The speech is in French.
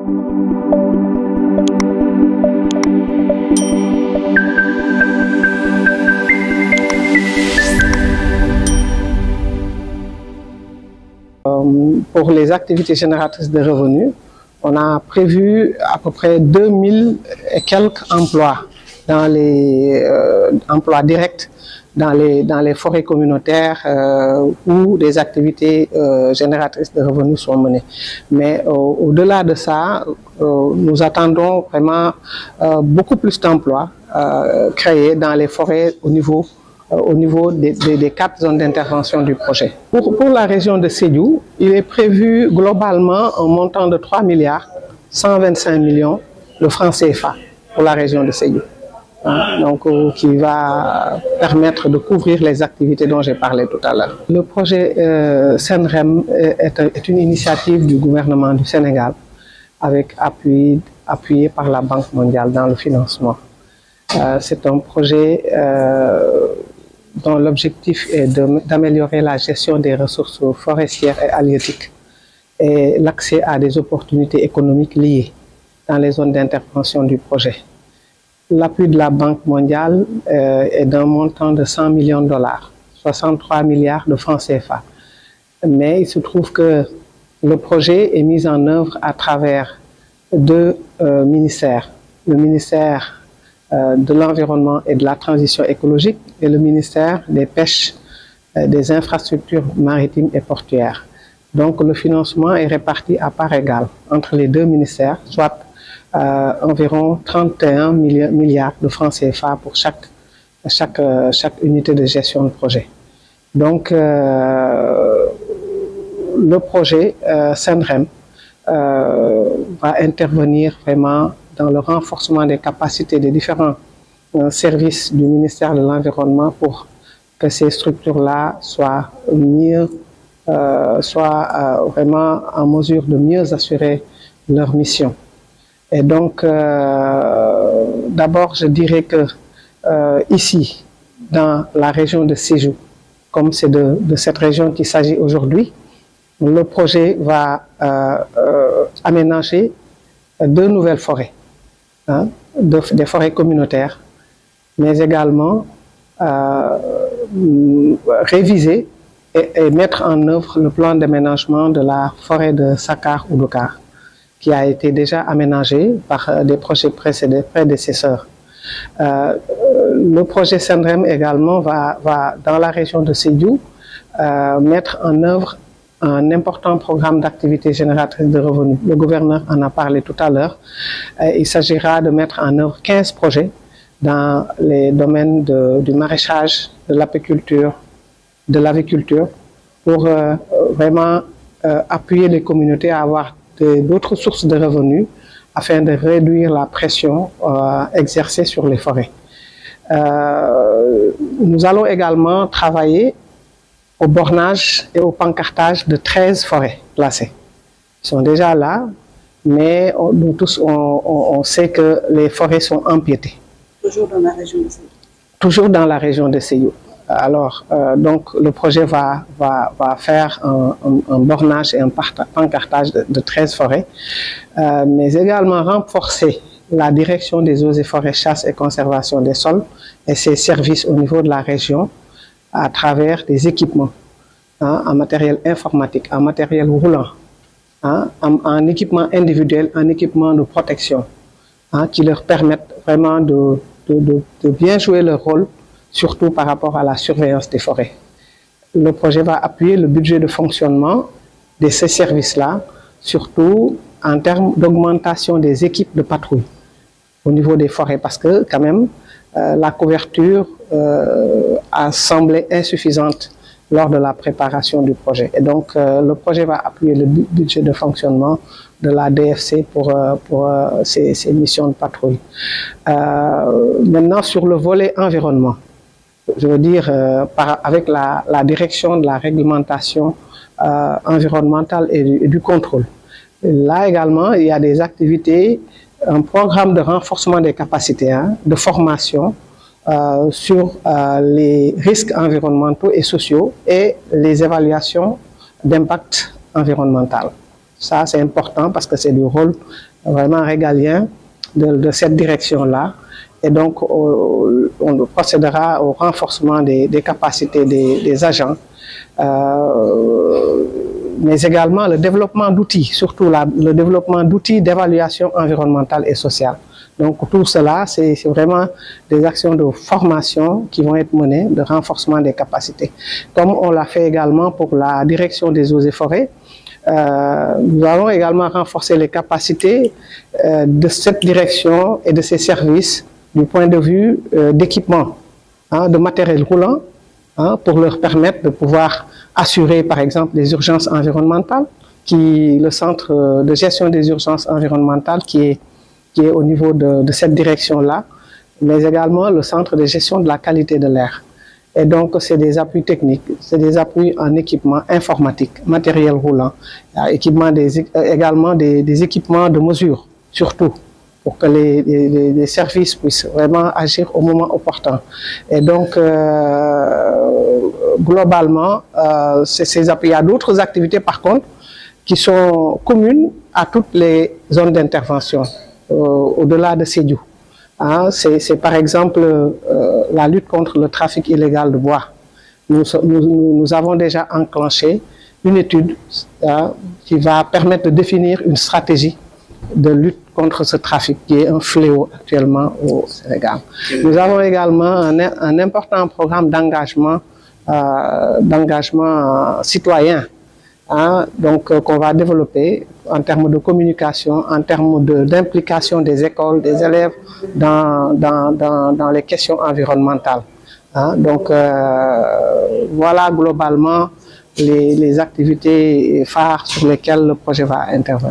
Pour les activités génératrices de revenus, on a prévu à peu près 2000 et quelques emplois dans les emplois directs dans les forêts communautaires où des activités génératrices de revenus sont menées. Mais au-delà de ça, nous attendons vraiment beaucoup plus d'emplois créés dans les forêts au niveau des 4 zones d'intervention du projet. Pour la région de Sédhiou, il est prévu globalement un montant de 3 milliards 125 millions de francs CFA pour la région de Sédhiou. Donc, qui va permettre de couvrir les activités dont j'ai parlé tout à l'heure. Le projet SENREM est une initiative du gouvernement du Sénégal avec appuyé par la Banque mondiale dans le financement. C'est un projet dont l'objectif est d'améliorer la gestion des ressources forestières et halieutiques et l'accès à des opportunités économiques liées dans les zones d'intervention du projet. L'appui de la Banque mondiale est d'un montant de 100 millions de dollars, 63 milliards de francs CFA. Mais il se trouve que le projet est mis en œuvre à travers 2 ministères. Le ministère de l'Environnement et de la Transition écologique et le ministère des Pêches, des Infrastructures maritimes et portuaires. Donc le financement est réparti à part égale entre les 2 ministères, soit environ 31 milliards de francs CFA pour chaque unité de gestion de projet. Donc le projet SENREM va intervenir vraiment dans le renforcement des capacités des différents services du ministère de l'Environnement pour que ces structures-là soient vraiment en mesure de mieux assurer leur mission. Et donc, d'abord, je dirais que ici, dans la région de Sédhiou, comme c'est de cette région qu'il s'agit aujourd'hui, le projet va aménager 2 nouvelles forêts, des forêts communautaires, mais également réviser et mettre en œuvre le plan d'aménagement de la forêt de Sakar-Oudoukar, qui a été déjà aménagé par des projets prédécesseurs. Le projet SENREM également va dans la région de Sédhiou mettre en œuvre un important programme d'activité génératrice de revenus. Le gouverneur en a parlé tout à l'heure. Il s'agira de mettre en œuvre 15 projets dans les domaines du maraîchage, de l'apiculture, de l'aviculture, pour vraiment appuyer les communautés à avoir d'autres sources de revenus afin de réduire la pression exercée sur les forêts. Nous allons également travailler au bornage et au pancartage de 13 forêts classées. Ils sont déjà là, mais nous tous, on sait que les forêts sont empiétées. Toujours dans la région de Sédhiou. Toujours dans la région de Sédhiou. Alors, donc, le projet va faire un bornage et un pancartage de 13 forêts, mais également renforcer la direction des eaux et forêts, chasse et conservation des sols et ses services au niveau de la région à travers des équipements en matériel informatique, en matériel roulant, en équipement individuel, en équipement de protection, qui leur permettent vraiment de bien jouer leur rôle, surtout par rapport à la surveillance des forêts. Le projet va appuyer le budget de fonctionnement de ces services-là, surtout en termes d'augmentation des équipes de patrouille au niveau des forêts, parce que quand même, la couverture a semblé insuffisante lors de la préparation du projet. Et donc, le projet va appuyer le budget de fonctionnement de la DFC pour ces missions de patrouille. Maintenant, sur le volet environnement, je veux dire, avec la direction de la réglementation environnementale et du contrôle. Là également, il y a des activités, un programme de renforcement des capacités, de formation sur les risques environnementaux et sociaux et les évaluations d'impact environnemental. Ça, c'est important parce que c'est du rôle vraiment régalien de cette direction-là. Et donc, on procédera au renforcement des capacités des agents, mais également le développement d'outils, surtout le développement d'outils d'évaluation environnementale et sociale. Donc tout cela, c'est vraiment des actions de formation qui vont être menées, de renforcement des capacités. Comme on l'a fait également pour la direction des eaux et forêts, nous allons également renforcer les capacités de cette direction et de ses services du point de vue d'équipement, de matériel roulant, pour leur permettre de pouvoir assurer par exemple les urgences environnementales, le centre de gestion des urgences environnementales qui est au niveau de cette direction-là, mais également le centre de gestion de la qualité de l'air. Et donc, c'est des appuis techniques, c'est des appuis en équipement informatique, matériel roulant, également des équipements de mesure, surtout, pour que les services puissent vraiment agir au moment opportun. Et donc, globalement, ces appuis. Il y a d'autres activités, par contre, qui sont communes à toutes les zones d'intervention, au-delà de Sédhiou. C'est par exemple la lutte contre le trafic illégal de bois. Nous avons déjà enclenché une étude qui va permettre de définir une stratégie de lutte contre ce trafic qui est un fléau actuellement au Sénégal. Nous avons également un important programme d'engagement citoyen, donc qu'on va développer en termes de communication, en termes d'implication des écoles, des élèves dans les questions environnementales. Donc voilà globalement les activités phares sur lesquelles le projet va intervenir.